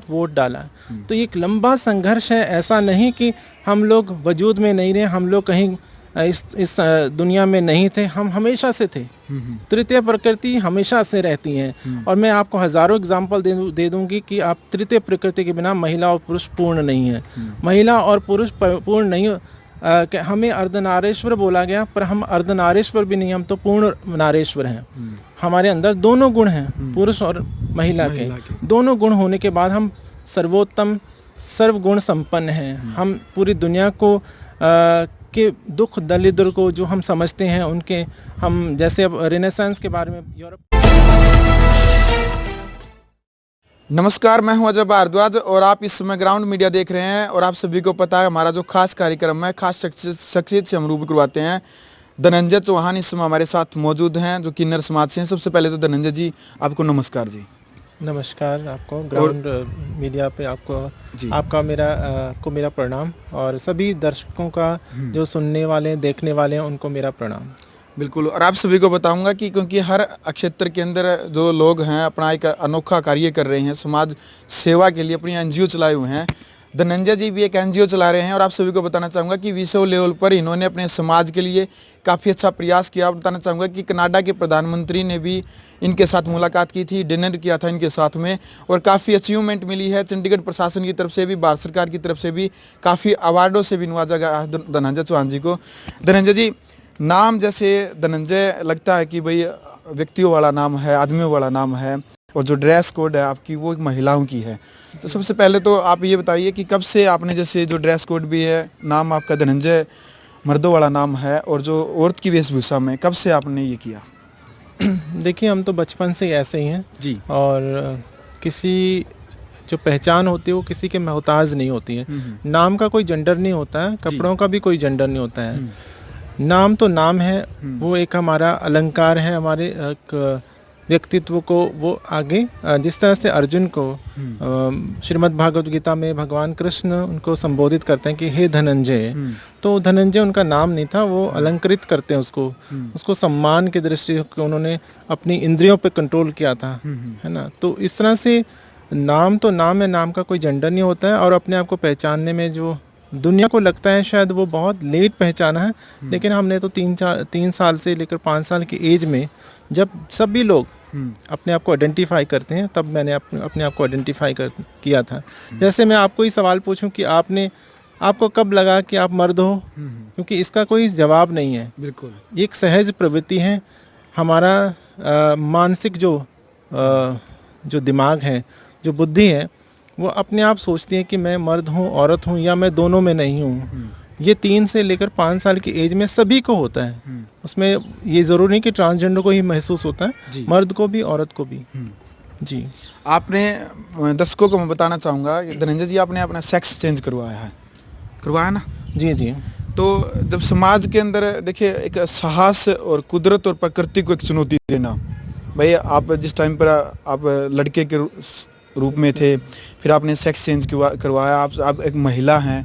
Vote डाला। तो ये एक लंबा संघर्ष है, ऐसा नहीं कि हम लोग वजूद में नहीं रहे, हम लोग कहीं इस दुनिया में नहीं थे, हम हमेशा से थे। तृतीय प्रकृति हमेशा से रहती हैं और मैं आपको हज़ारों एग्जाम्पल दे दूंगी कि आप तृतीय प्रकृति के बिना महिला और पुरुष पूर्ण नहीं है। महिला और पुरुष पूर्ण नहीं, हमें अर्धनारीश्वर बोला गया, पर हम अर्धनारीश्वर भी नहीं, हम तो पूर्ण नारीश्वर हैं। हमारे अंदर दोनों गुण हैं, पुरुष और महिला के दोनों गुण होने के बाद हम सर्वोत्तम सर्वगुण संपन्न हैं। हम पूरी दुनिया को के दुख दरिद्र को जो हम समझते हैं उनके, हम जैसे अब रेनेसांस के बारे में यूरोप। नमस्कार, मैं हूं अजय भारद्वाज और आप इस समय ग्राउंड मीडिया देख रहे हैं। और आप सभी को पता है हमारा जो खास कार्यक्रम है, खास शख्सियत से हम रूबरू करवाते हैं। धनंजय चौहान इस समय हमारे साथ मौजूद हैं जो किन्नर समाज से हैं। सबसे पहले तो धनंजय जी आपको नमस्कार जी। नमस्कार आपको, ग्राउंड मीडिया पे आपका मेरा प्रणाम और सभी दर्शकों का जो सुनने वाले देखने वाले हैं उनको मेरा प्रणाम। बिल्कुल, और आप सभी को बताऊंगा कि क्योंकि हर क्षेत्र के अंदर जो लोग हैं अपना एक अनोखा कार्य कर रहे हैं, समाज सेवा के लिए अपनी एनजीओ चलाए हुए हैं। धनंजय जी भी एक एनजीओ चला रहे हैं और आप सभी को बताना चाहूँगा कि विश्व लेवल पर इन्होंने अपने समाज के लिए काफ़ी अच्छा प्रयास किया। बताना चाहूँगा कि कनाडा के प्रधानमंत्री ने भी इनके साथ मुलाकात की थी, डिनर किया था इनके साथ में और काफ़ी अचीवमेंट मिली है। चंडीगढ़ प्रशासन की तरफ से भी, भारत सरकार की तरफ से भी काफ़ी अवार्डों से भी नवाजा गया धनंजय चौहान जी को। धनंजय जी, नाम जैसे धनंजय लगता है कि भाई व्यक्तियों वाला नाम है, आदमियों वाला नाम है, और जो ड्रेस कोड है आपकी वो महिलाओं की है। तो सबसे पहले तो आप ये बताइए कि कब से आपने, जैसे जो ड्रेस कोड भी है, नाम आपका धनंजय मर्दों वाला नाम है, और जो औरत की वेशभूषा में कब से आपने ये किया? देखिए, हम तो बचपन से ही ऐसे ही हैं जी। और किसी जो पहचान होती है वो किसी के मोहताज नहीं होती है। नाम का कोई जेंडर नहीं होता है, कपड़ों का भी कोई जेंडर नहीं होता है। नाम तो नाम है, वो एक हमारा अलंकार है, हमारे एक व्यक्तित्व को वो आगे, जिस तरह से अर्जुन को श्रीमद् भागवत गीता में भगवान कृष्ण उनको संबोधित करते हैं कि हे धनंजय, तो धनंजय उनका नाम नहीं था, वो अलंकृत करते हैं उसको सम्मान की दृष्टि से उन्होंने अपनी इंद्रियों पे कंट्रोल किया था, है ना। तो इस तरह से नाम तो नाम है, नाम का कोई जेंडर नहीं होता है। और अपने आप को पहचानने में जो दुनिया को लगता है शायद वो बहुत लेट पहचाना है, लेकिन हमने तो 3 साल से लेकर 5 साल की एज में जब सभी लोग अपने आप को आइडेंटिफाई करते हैं, तब मैंने अपने आप को आइडेंटिफाई किया था। जैसे मैं आपको ही सवाल पूछूं कि आपको कब लगा कि आप मर्द हो, क्योंकि इसका कोई जवाब नहीं है। बिल्कुल, ये एक सहज प्रवृत्ति है हमारा। मानसिक जो दिमाग है, जो बुद्धि है, वो अपने आप सोचती है कि मैं मर्द हूँ, औरत हूँ, या मैं दोनों में नहीं हूँ। ये 3 से लेकर 5 साल की एज में सभी को होता है। उसमें ये ज़रूरी नहीं कि ट्रांसजेंडर को ही महसूस होता है, मर्द को भी, औरत को भी। जी, आपने दर्शकों को मैं बताना चाहूँगा, धनंजय जी आपने अपना सेक्स चेंज करवाया ना? जी जी। तो जब समाज के अंदर देखिए एक साहस और कुदरत और प्रकृति को एक चुनौती देना, भाई आप जिस टाइम पर आप लड़के के रूप में थे, फिर आपने सेक्स चेंज करवाया, आप एक महिला हैं,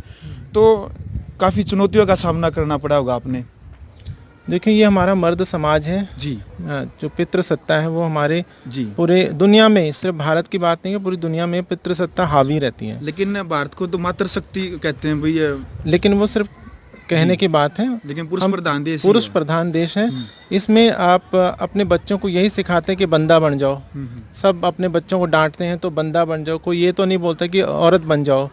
तो काफ़ी चुनौतियों का सामना करना पड़ा होगा आपने। देखिए, ये हमारा मर्द समाज है जी। जो पितृसत्ता है वो हमारे जी पूरे दुनिया में, सिर्फ भारत की बात नहीं है, पूरी दुनिया में पितृसत्ता हावी रहती है। लेकिन भारत को तो मातृशक्ति कहते हैं भैया, लेकिन वो सिर्फ कहने की बात है। लेकिन पुरुष प्रधान देश है। इसमें आप अपने बच्चों को यही सिखाते हैं कि बंदा बन जाओ। सब अपने बच्चों को डांटते हैं तो बंदा बन जाओ, कोई ये तो नहीं बोलता कि औरत बन जाओ।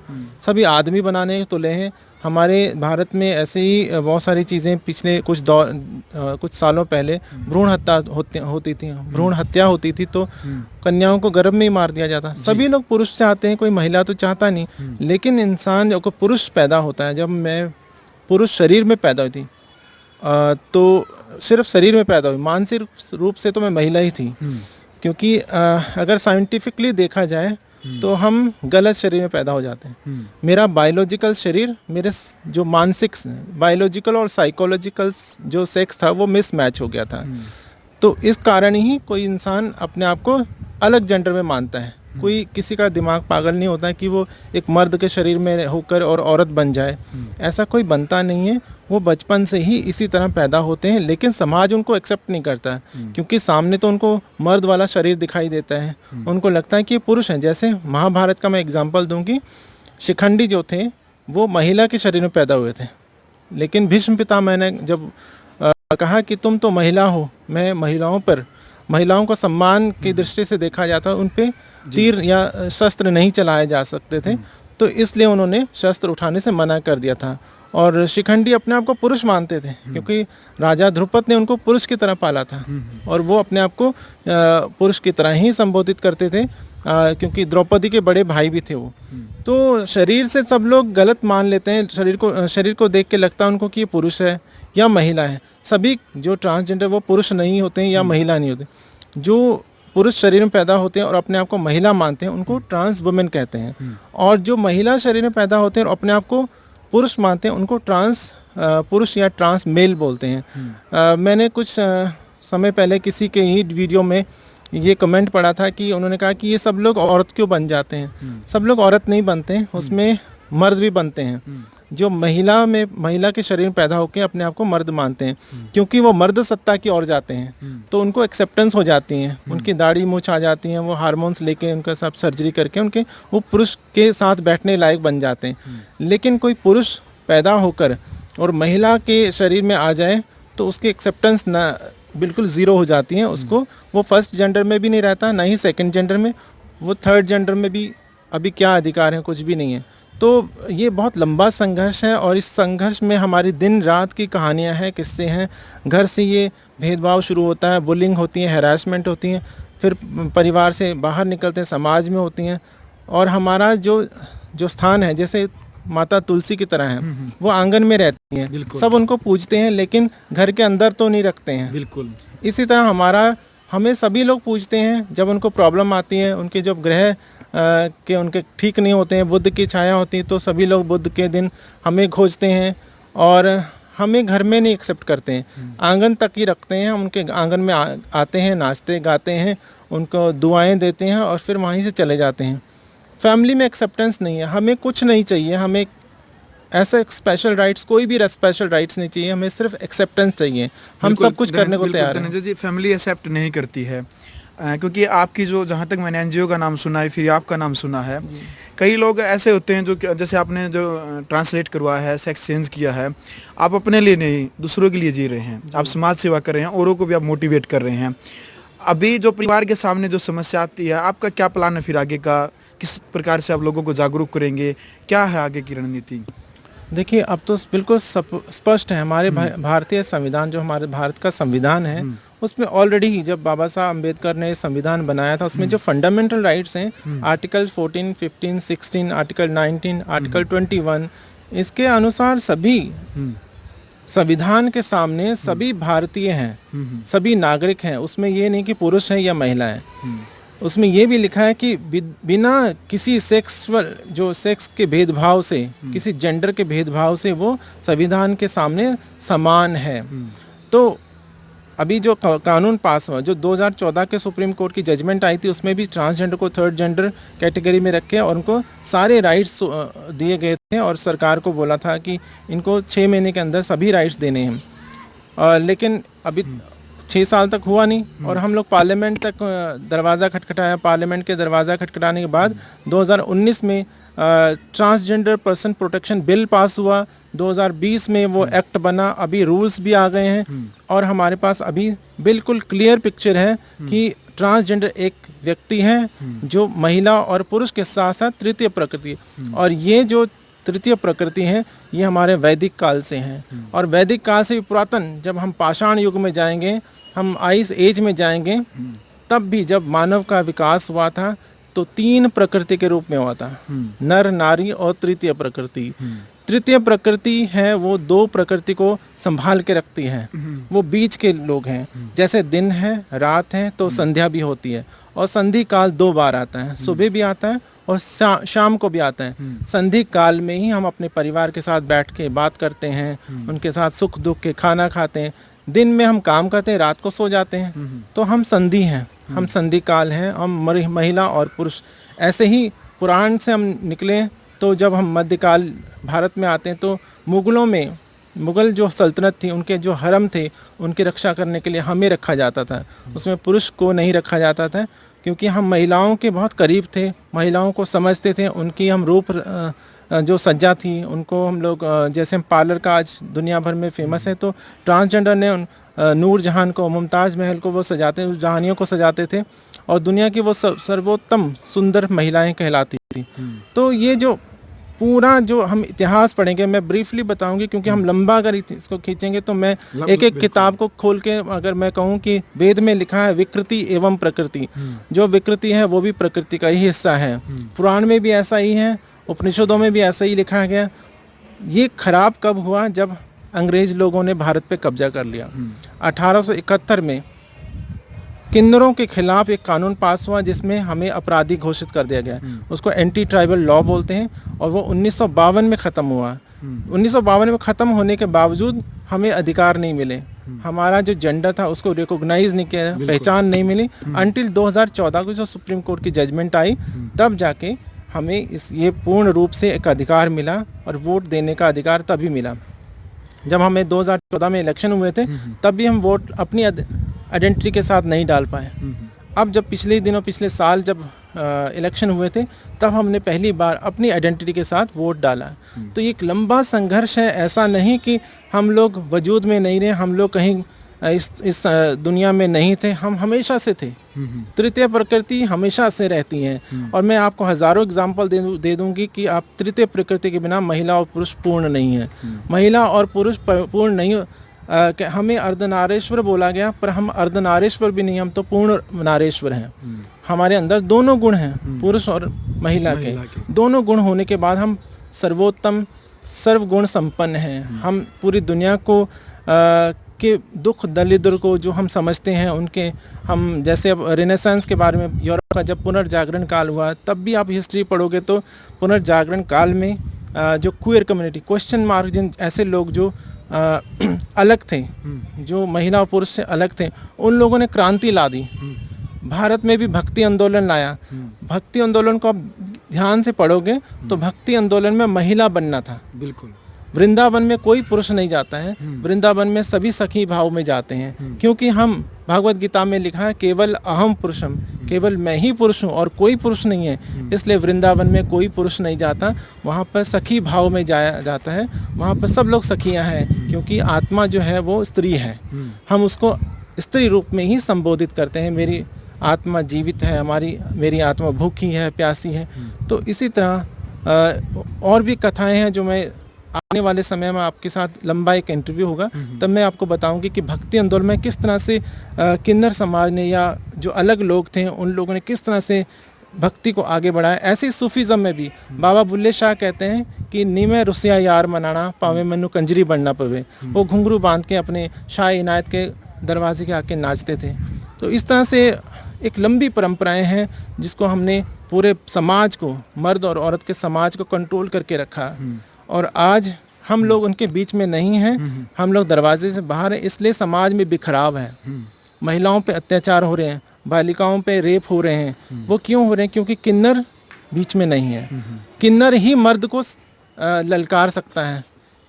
सभी आदमी बनाने तुले हैं। हमारे भारत में ऐसे ही बहुत सारी चीज़ें पिछले कुछ सालों पहले भ्रूण हत्या होती थी। भ्रूण हत्या होती थी तो कन्याओं को गर्भ में ही मार दिया जाता। सभी लोग पुरुष चाहते हैं, कोई महिला तो चाहता नहीं। लेकिन इंसान जब को पुरुष पैदा होता है, जब मैं पुरुष शरीर में पैदा हुई थी, तो सिर्फ शरीर में पैदा हुई, मानसिक रूप से तो मैं महिला ही थी। क्योंकि अगर साइंटिफिकली देखा जाए तो हम गलत शरीर में पैदा हो जाते हैं। मेरा बायोलॉजिकल शरीर, मेरे जो मानसिक बायोलॉजिकल और साइकोलॉजिकल जो सेक्स था वो मिसमैच हो गया था। तो इस कारण ही कोई इंसान अपने आप को अलग जेंडर में मानता है। कोई किसी का दिमाग पागल नहीं होता है कि वो एक मर्द के शरीर में होकर और औरत बन जाए, ऐसा कोई बनता नहीं है। वो बचपन से ही इसी तरह पैदा होते हैं, लेकिन समाज उनको एक्सेप्ट नहीं करता है, क्योंकि सामने तो उनको मर्द वाला शरीर दिखाई देता है, उनको लगता है कि ये पुरुष हैं। जैसे महाभारत का मैं एग्जांपल दूं कि शिखंडी जो थे वो महिला के शरीर में पैदा हुए थे, लेकिन भीष्म पितामह ने जब कहा कि तुम तो महिला हो, मैं महिलाओं को सम्मान की दृष्टि से देखा जाता है, उन पे तीर या शस्त्र नहीं चलाए जा सकते थे, तो इसलिए उन्होंने शस्त्र उठाने से मना कर दिया था। और शिखंडी अपने आप को पुरुष मानते थे, क्योंकि राजा ध्रुपद ने उनको पुरुष की तरह पाला था, और वो अपने आप को पुरुष की तरह ही संबोधित करते थे, क्योंकि द्रौपदी के बड़े भाई भी थे वो। तो शरीर से सब लोग गलत मान लेते हैं, शरीर को देख के लगता है उनको कि ये पुरुष है या महिला है। सभी जो ट्रांसजेंडर वो पुरुष नहीं होते हैं या महिला नहीं होते। जो पुरुष शरीर में पैदा होते हैं और अपने आप को महिला मानते हैं उनको ट्रांस वुमेन कहते हैं, और जो महिला शरीर में पैदा होते हैं और अपने आप को पुरुष मानते हैं उनको ट्रांस पुरुष या ट्रांस मेल बोलते हैं। मैंने कुछ समय पहले किसी के ही वीडियो में ये कमेंट पढ़ा था कि उन्होंने कहा कि ये सब लोग औरत क्यों बन जाते हैं। सब लोग औरत नहीं बनते हैं, उसमें मर्द भी बनते हैं, जो महिला के शरीर में पैदा होकर अपने आप को मर्द मानते हैं, क्योंकि वो मर्द सत्ता की ओर जाते हैं, तो उनको एक्सेप्टेंस हो जाती है, उनकी दाढ़ी मूछ आ जाती हैं, वो हार्मोन्स लेके उनका सब सर्जरी करके वो पुरुष के साथ बैठने लायक बन जाते हैं। लेकिन कोई पुरुष पैदा होकर और महिला के शरीर में आ जाए तो उसकी एक्सेप्टेंस ना बिल्कुल ज़ीरो हो जाती है। उसको वो फर्स्ट जेंडर में भी नहीं रहता, ना ही सेकंड जेंडर में, वो थर्ड जेंडर में भी अभी क्या अधिकार है, कुछ भी नहीं है। तो ये बहुत लंबा संघर्ष है, और इस संघर्ष में हमारी दिन रात की कहानियां हैं, किस्से हैं। घर से ये भेदभाव शुरू होता है, बुलिंग होती है, हैरासमेंट होती है, फिर परिवार से बाहर निकलते हैं, समाज में होती हैं, और हमारा जो स्थान है, जैसे माता तुलसी की तरह है, वो आंगन में रहती हैं, सब उनको पूजते हैं, लेकिन घर के अंदर तो नहीं रखते हैं। बिल्कुल इसी तरह हमें सभी लोग पूजते हैं। जब उनको प्रॉब्लम आती है, उनके जब ग्रह के उनके ठीक नहीं होते हैं, बुध की छाया होती है, तो सभी लोग बुध के दिन हमें खोजते हैं, और हमें घर में नहीं एक्सेप्ट करते हैं, आंगन तक ही रखते हैं। हम उनके आंगन में आते हैं, नाचते गाते हैं, उनको दुआएं देते हैं, और फिर वहीं से चले जाते हैं। फैमिली में एक्सेप्टेंस नहीं है, हमें कुछ नहीं चाहिए, हमें ऐसा स्पेशल राइट्स, कोई भी स्पेशल राइट्स नहीं चाहिए, हमें सिर्फ एक्सेप्टेंस चाहिए। हम सब कुछ करने को तैयार हैं। जी, फैमिली एक्सेप्ट नहीं करती है, क्योंकि आपकी जो, जहाँ तक मैंने एनजीओ का नाम सुना है, फिर आपका नाम सुना है, कई लोग ऐसे होते हैं जो, जैसे आपने जो ट्रांसलेट करवाया है, सेक्स चेंज किया है, आप अपने लिए नहीं दूसरों के लिए जी रहे हैं, आप समाज सेवा कर रहे हैं, औरों को भी आप मोटिवेट कर रहे हैं। अभी जो परिवार के सामने जो समस्या आती है, आपका क्या प्लान है फिर आगे का? किस प्रकार से आप लोगों को जागरूक करेंगे? क्या है आगे की रणनीति? देखिए, अब तो बिल्कुल स्पष्ट है। हमारे भारतीय संविधान, जो हमारे भारत का संविधान है, उसमें ऑलरेडी ही जब बाबा साहब अम्बेडकर ने संविधान बनाया था, उसमें जो फंडामेंटल राइट्स हैं, आर्टिकल 14, 15, 16, आर्टिकल 19, आर्टिकल 21, इसके अनुसार सभी संविधान के सामने सभी भारतीय हैं, सभी नागरिक हैं। उसमें ये नहीं कि पुरुष है या महिला है। उसमें ये भी लिखा है कि बिना किसी सेक्स के भेदभाव से, किसी जेंडर के भेदभाव से वो संविधान के सामने समान है। तो अभी जो कानून पास हुआ, जो 2014 के सुप्रीम कोर्ट की जजमेंट आई थी, उसमें भी ट्रांसजेंडर को थर्ड जेंडर कैटेगरी में रखे और उनको सारे राइट्स दिए गए थे, और सरकार को बोला था कि इनको 6 महीने के अंदर सभी राइट्स देने हैं। लेकिन अभी 6 साल तक हुआ नहीं, और हम लोग पार्लियामेंट तक दरवाज़ा खटखटाया। पार्लियामेंट के दरवाज़ा खटखटाने के बाद 2019 में transgender person protection bill pass हुआ। 2020 में वो एक्ट बना, अभी रूल्स भी आ गए हैं, और हमारे पास अभी बिल्कुल क्लियर पिक्चर है कि ट्रांसजेंडर एक व्यक्ति है जो महिला और पुरुष के साथ साथ तृतीय प्रकृति, और ये जो तृतीय प्रकृति है ये हमारे वैदिक काल से हैं, और वैदिक काल से भी पुरातन। जब हम पाषाण युग में जाएंगे, हम आइस एज में जाएंगे, तब भी जब मानव का विकास हुआ था तो 3 प्रकृति के रूप में हुआ था, नर, नारी और तृतीय प्रकृति। तृतीय प्रकृति है वो 2 प्रकृति को संभाल के रखती है, वो बीच के लोग हैं। जैसे दिन है, रात है, तो संध्या भी होती है, और संधि काल 2 बार आता है, सुबह भी आता है और शाम को भी आता है। संधि काल में ही हम अपने परिवार के साथ बैठ के बात करते हैं, उनके साथ सुख दुख के खाना खाते हैं। दिन में हम काम करते हैं, रात को सो जाते हैं, तो हम संधि हैं, हम संधि काल हैं। हम महिला और पुरुष ऐसे ही पुराण से हम निकलें तो जब हम मध्यकाल भारत में आते हैं तो मुग़ल जो सल्तनत थी, उनके जो हरम थे, उनकी रक्षा करने के लिए हमें रखा जाता था। उसमें पुरुष को नहीं रखा जाता था, क्योंकि हम महिलाओं के बहुत करीब थे, महिलाओं को समझते थे, उनकी हम रूप जो सज्जा थी उनको हम लोग जैसे हम पार्लर का आज दुनिया भर में फेमस है, तो ट्रांसजेंडर ने नूर जहान को, मुमताज़ महल को वो सजाते, उस जहानियों को सजाते थे और दुनिया की वो सर्वोत्तम सुंदर महिलाएं कहलाती थी। तो ये जो पूरा जो हम इतिहास पढ़ेंगे, मैं ब्रीफली बताऊंगी क्योंकि हम लंबा अगर इसको खींचेंगे तो मैं एक एक किताब को खोल के अगर मैं कहूँ कि वेद में लिखा है विकृति एवं प्रकृति, जो विकृति है वो भी प्रकृति का ही हिस्सा है। पुराण में भी ऐसा ही है, उपनिषदों में भी ऐसा ही लिखा गया। ये खराब कब हुआ? जब अंग्रेज लोगों ने भारत पे कब्जा कर लिया। 1871 में किन्नरों के खिलाफ एक कानून पास हुआ जिसमें हमें अपराधी घोषित कर दिया गया। उसको एंटी ट्राइबल लॉ बोलते हैं और वो 1952 में ख़त्म हुआ। 1952 में ख़त्म होने के बावजूद हमें अधिकार नहीं मिले, हमारा जो जेंडर था उसको रिकॉग्नाइज नहीं किया, पहचान नहीं मिली। अंटिल 2014 को जो सुप्रीम कोर्ट की जजमेंट आई, तब जाके हमें ये पूर्ण रूप से एक अधिकार मिला और वोट देने का अधिकार तभी मिला। जब हमें 2014 में इलेक्शन हुए थे तब भी हम वोट अपनी आइडेंटिटी के साथ नहीं डाल पाए। अब जब पिछले साल जब इलेक्शन हुए थे तब हमने पहली बार अपनी आइडेंटिटी के साथ वोट डाला। तो ये एक लंबा संघर्ष है, ऐसा नहीं कि हम लोग वजूद में नहीं रहे, हम लोग कहीं इस दुनिया में नहीं थे, हम हमेशा से थे। तृतीय प्रकृति हमेशा से रहती हैं और मैं आपको हज़ारों एग्जाम्पल दे दूंगी कि आप तृतीय प्रकृति के बिना महिला और पुरुष पूर्ण नहीं है। महिला और पुरुष पूर्ण नहीं, हमें अर्धनारेश्वर बोला गया, पर हम अर्धनारेश्वर भी नहीं, हम तो पूर्ण नारेश्वर हैं। हमारे अंदर दोनों गुण हैं, पुरुष और महिला के दोनों गुण होने के बाद हम सर्वोत्तम सर्वगुण संपन्न हैं। हम पूरी दुनिया को के दुख दलिद्र को जो हम समझते हैं उनके, हम जैसे अब रेनेसांस के बारे में, यूरोप का जब पुनर्जागरण काल हुआ तब भी आप हिस्ट्री पढ़ोगे तो पुनर्जागरण काल में जो क्वेयर कम्युनिटी, क्वेश्चन मार्क, जिन ऐसे लोग जो अलग थे, जो महिला और पुरुष से अलग थे, उन लोगों ने क्रांति ला दी। भारत में भी भक्ति आंदोलन लाया। भक्ति आंदोलन को आप ध्यान से पढ़ोगे तो भक्ति आंदोलन में महिला बनना था। बिल्कुल। वृंदावन में कोई पुरुष नहीं जाता है, वृंदावन में सभी सखी भाव में जाते हैं, क्योंकि हम भागवत गीता में लिखा है केवल अहम पुरुषम, केवल मैं ही पुरुष हूँ और कोई पुरुष नहीं है। इसलिए वृंदावन में कोई पुरुष नहीं जाता, वहाँ पर सखी भाव में जाया जाता है। वहाँ पर सब लोग सखियाँ हैं, क्योंकि आत्मा जो है वो स्त्री है। हम उसको स्त्री रूप में ही संबोधित करते हैं, मेरी आत्मा जीवित है, मेरी आत्मा भूखी है, प्यासी है। तो इसी तरह और भी कथाएं हैं जो मैं आने वाले समय में आपके साथ लंबा एक इंटरव्यू होगा तब मैं आपको बताऊंगी कि भक्ति आंदोलन में किस तरह से किन्नर समाज ने या जो अलग लोग थे उन लोगों ने किस तरह से भक्ति को आगे बढ़ाया। ऐसे ही सूफीज़म में भी बाबा बुल्ले शाह कहते हैं कि नी में रुसिया यार मनाना पावे मनु कंजरी बनना पवे। वो घुंघरू बांध के अपने शाह इनायत के दरवाजे के आके नाचते थे। तो इस तरह से एक लंबी परंपराएं हैं जिसको हमने पूरे समाज को, मर्द और औरत के समाज को कंट्रोल करके रखा। और आज हम लोग उनके बीच में नहीं हैं, हम लोग दरवाजे से बाहर हैं, इसलिए समाज में बिखराव है। महिलाओं पे अत्याचार हो रहे हैं, बालिकाओं पे रेप हो रहे हैं। वो क्यों हो रहे हैं? क्योंकि किन्नर बीच में नहीं है। किन्नर ही मर्द को ललकार सकता है,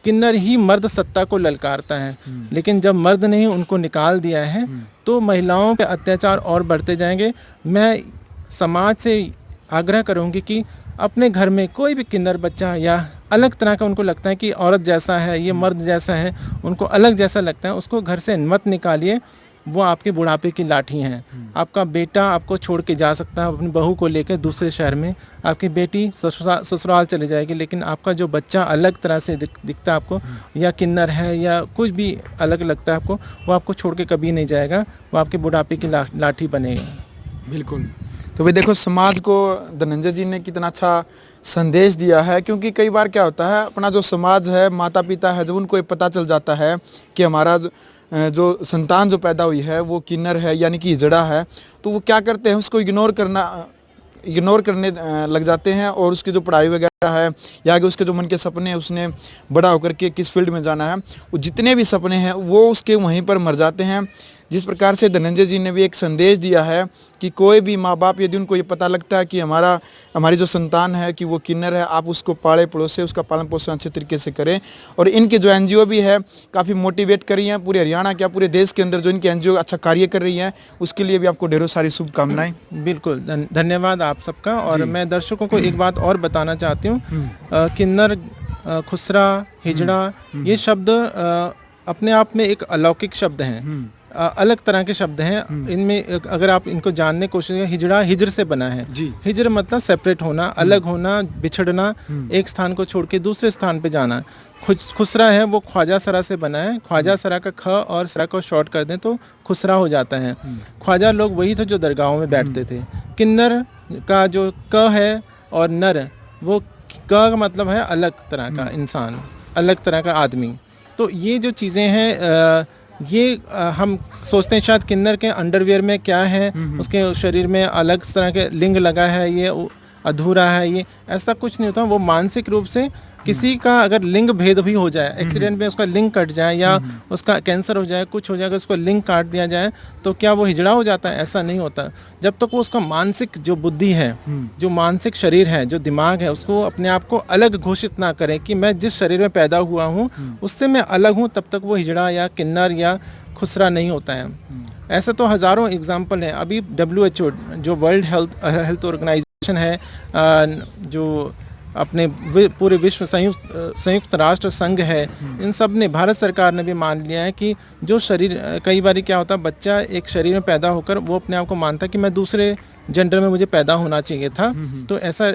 किन्नर ही मर्द सत्ता को ललकारता है। लेकिन जब मर्द ने ही उनको निकाल दिया है तो महिलाओं पे अत्याचार और बढ़ते जाएंगे। मैं समाज से आग्रह करूंगी कि अपने घर में कोई भी किन्नर बच्चा या अलग तरह का उनको लगता है कि औरत जैसा है, ये मर्द जैसा है, उनको अलग जैसा लगता है, उसको घर से मत निकालिए। वो आपके बुढ़ापे की लाठी हैं। आपका बेटा आपको छोड़ के जा सकता है अपनी बहू को लेकर दूसरे शहर में, आपकी बेटी ससुराल चले जाएगी, लेकिन आपका जो बच्चा अलग तरह से दिखता है आपको, या किन्नर है या कुछ भी अलग लगता है आपको, वो आपको छोड़ के कभी नहीं जाएगा, वो आपके बुढ़ापे की लाठी बनेगा। बिल्कुल। तो भाई देखो, समाज को धनंजय जी ने कितना अच्छा संदेश दिया है। क्योंकि कई बार क्या होता है, अपना जो समाज है, माता पिता है, जब उनको ये पता चल जाता है कि हमारा जो संतान जो पैदा हुई है वो किन्नर है यानी कि हिजड़ा है, तो वो क्या करते हैं, उसको इग्नोर करने लग जाते हैं। और उसकी जो पढ़ाई वगैरह है या कि उसके जो मन के सपने हैं, उसने बड़ा होकर के किस फील्ड में जाना है, वो जितने भी सपने हैं वो उसके वहीं पर मर जाते हैं। जिस प्रकार से धनंजय जी ने भी एक संदेश दिया है कि कोई भी माँ बाप यदि उनको ये पता लगता है कि हमारी जो संतान है कि वो किन्नर है, आप उसको पाले पड़ोसे उसका पालन पोषण अच्छे तरीके से करें। और इनकी जो एनजीओ भी है काफ़ी मोटिवेट कर रही हैं, पूरे हरियाणा क्या पूरे देश के अंदर जो इनकी एनजीओ अच्छा कार्य कर रही है, उसके लिए भी आपको ढेरों सारी शुभकामनाएं। बिल्कुल धन्यवाद आप सबका। और मैं दर्शकों को एक बात और बताना चाहती हूँ, किन्नर, खुसरा, हिजड़ा, ये शब्द अपने आप में एक अलौकिक शब्द हैं, अलग तरह के शब्द हैं। इनमें अगर आप इनको जानने की कोशिश करें, हिजड़ा हिजर से बना है। हिजर मतलब सेपरेट होना, अलग होना, बिछड़ना, एक स्थान को छोड़ के दूसरे स्थान पे जाना। खुसरा है वो ख्वाजा सरा से बना है। ख्वाजा सरा का ख और सरा को शॉर्ट कर दें तो खुसरा हो जाता है। ख्वाजा लोग वही थे जो दरगाहों में बैठते थे। किन्नर का जो क है और नर, वो क का मतलब है अलग तरह का इंसान, अलग तरह का आदमी। तो ये जो चीज़ें हैं, ये हम सोचते हैं शायद किन्नर के अंडरवियर में क्या है, उसके शरीर में अलग तरह के लिंग लगा है, ये अधूरा है, ये ऐसा कुछ नहीं होता। वो मानसिक रूप से किसी का अगर लिंग भेद भी हो जाए, एक्सीडेंट में उसका लिंग कट जाए या उसका कैंसर हो जाए, कुछ हो जाएगा, उसको लिंग काट दिया जाए, तो क्या वो हिजड़ा हो जाता है? ऐसा नहीं होता। जब तक वो उसका मानसिक जो बुद्धि है, जो मानसिक शरीर है, जो दिमाग है, उसको अपने आप को अलग घोषित ना करे कि मैं जिस शरीर में पैदा हुआ हूँ उससे मैं अलग हूँ, तब तक वो हिजड़ा या किन्नर या खुसरा नहीं होता है। ऐसा तो हज़ारों एग्जाम्पल हैं। अभी WHO जो वर्ल्ड हेल्थ ऑर्गेनाइजेशन है, जो अपने पूरे विश्व संयुक्त राष्ट्र संघ है, इन सब ने, भारत सरकार ने भी मान लिया है कि जो शरीर, कई बार क्या होता है, बच्चा एक शरीर में पैदा होकर वो अपने आप को मानता है कि मैं दूसरे जेंडर में मुझे पैदा होना चाहिए था। तो ऐसा,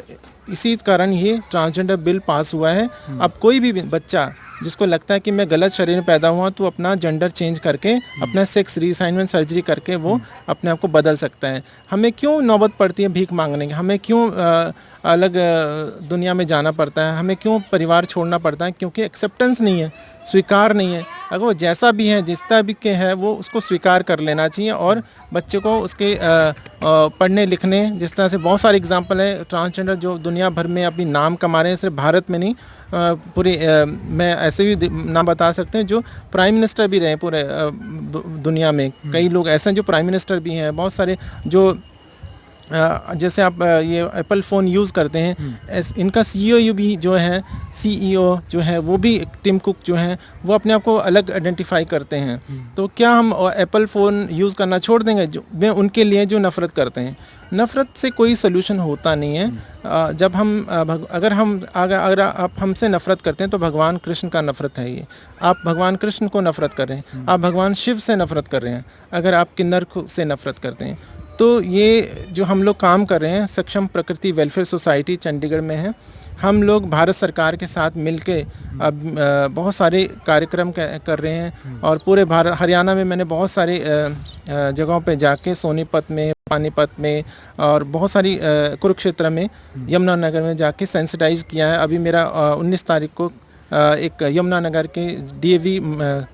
इसी कारण ये ट्रांसजेंडर बिल पास हुआ है। अब कोई भी बच्चा जिसको लगता है कि मैं गलत शरीर में पैदा हुआ, तो अपना जेंडर चेंज करके, अपना सेक्स रीअसाइनमेंट सर्जरी करके वो अपने आप को बदल सकता है। हमें क्यों नौबत पड़ती है भीख मांगने की? हमें क्यों अलग दुनिया में जाना पड़ता है? हमें क्यों परिवार छोड़ना पड़ता है? क्योंकि एक्सेप्टेंस नहीं है, स्वीकार नहीं है। अगर वो जैसा भी है, जिस तरह भी के है, वो उसको स्वीकार कर लेना चाहिए। और बच्चे को उसके पढ़ने लिखने, जिस तरह से बहुत सारे एग्जांपल है ट्रांसजेंडर जो दुनिया भर में अपनी नाम कमा रहे हैं, सिर्फ भारत में नहीं, पूरे मैं ऐसे भी नाम बता सकते हैं जो प्राइम मिनिस्टर भी रहे पूरे दुनिया में। कई लोग ऐसे हैं जो प्राइम मिनिस्टर भी हैं, बहुत सारे जो जैसे आप ये एप्पल फ़ोन यूज़ करते हैं, इनका CEO भी जो है, CEO जो है वो भी, टिम कुक जो हैं, वो अपने आप को अलग आइडेंटिफाई करते हैं। तो क्या हम एप्पल फ़ोन यूज़ करना छोड़ देंगे जो वे उनके लिए जो नफ़रत करते हैं? नफ़रत से कोई सोल्यूशन होता नहीं है। जब हम अगर आप हमसे नफ़रत करते हैं तो भगवान कृष्ण का नफ़रत है ये। आप भगवान कृष्ण को नफ़रत कर रहे हैं, आप भगवान शिव से नफ़रत कर रहे हैं अगर आप किन्नर से नफ़रत करते हैं। तो ये जो हम लोग काम कर रहे हैं, सक्षम प्रकृति वेलफेयर सोसाइटी चंडीगढ़ में है। हम लोग भारत सरकार के साथ मिलके अब बहुत सारे कार्यक्रम कर रहे हैं। और पूरे हरियाणा में मैंने बहुत सारे जगहों पे जाके, सोनीपत में, पानीपत में, और बहुत सारी कुरुक्षेत्र में, यमुनानगर में जाके सेंसिटाइज किया है। अभी मेरा 19 तारीख को एक यमुनानगर के DAV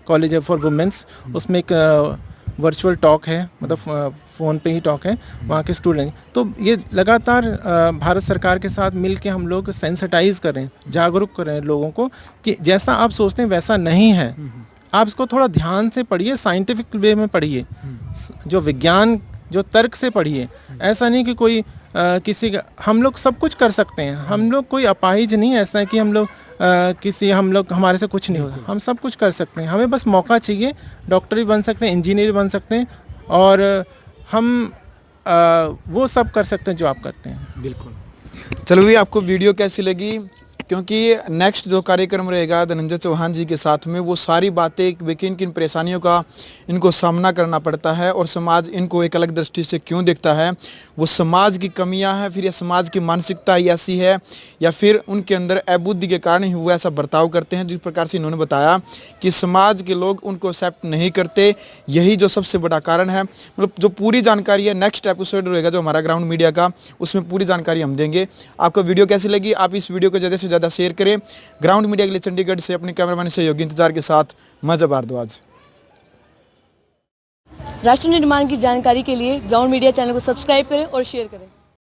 कॉलेज फॉर वुमेंस, उसमें एक वर्चुअल टॉक है, मतलब फ़ोन पे ही टॉक है, वहाँ के स्टूडेंट। तो ये लगातार भारत सरकार के साथ मिल के हम लोग सेंसिटाइज़ कर रहे हैं, जागरूक कर रहे हैं लोगों को कि जैसा आप सोचते हैं वैसा नहीं है। आप इसको थोड़ा ध्यान से पढ़िए, साइंटिफिक वे में पढ़िए, जो विज्ञान, जो तर्क से पढ़िए। ऐसा नहीं कि कोई किसी का, हम लोग सब कुछ कर सकते हैं, हम लोग कोई अपाहिज नहीं, ऐसा है कि हम लोग हमारे से कुछ नहीं होता, हम सब कुछ कर सकते हैं। हमें बस मौका चाहिए। डॉक्टर भी बन सकते हैं, इंजीनियर भी बन सकते हैं, और हम वो सब कर सकते हैं जो आप करते हैं। बिल्कुल। चलो भी, आपको वीडियो कैसी लगी? क्योंकि नेक्स्ट जो कार्यक्रम रहेगा धनंजय चौहान जी के साथ में, वो सारी बातें, किन किन परेशानियों का इनको सामना करना पड़ता है और समाज इनको एक अलग दृष्टि से क्यों देखता है, वो समाज की कमियां हैं, फिर यह समाज की मानसिकता ही ऐसी है, या फिर उनके अंदर अबुद्धि के कारण ही वो ऐसा बर्ताव करते हैं। जिस प्रकार से इन्होंने बताया कि समाज के लोग उनको एक्सेप्ट नहीं करते, यही जो सबसे बड़ा कारण है। मतलब जो पूरी जानकारी है, नेक्स्ट एपिसोड रहेगा जो हमारा ग्राउंड मीडिया का, उसमें पूरी जानकारी हम देंगे। आपको वीडियो कैसी लगी? आप इस वीडियो को ज़्यादा से ज़्यादा शेयर करें। ग्राउंड मीडिया के लिए चंडीगढ़ से अपने कैमरामैन सहयोगी इंतजार के साथ मजा भारद्वाज। राष्ट्र निर्माण की जानकारी के लिए ग्राउंड मीडिया चैनल को सब्सक्राइब करें और शेयर करें।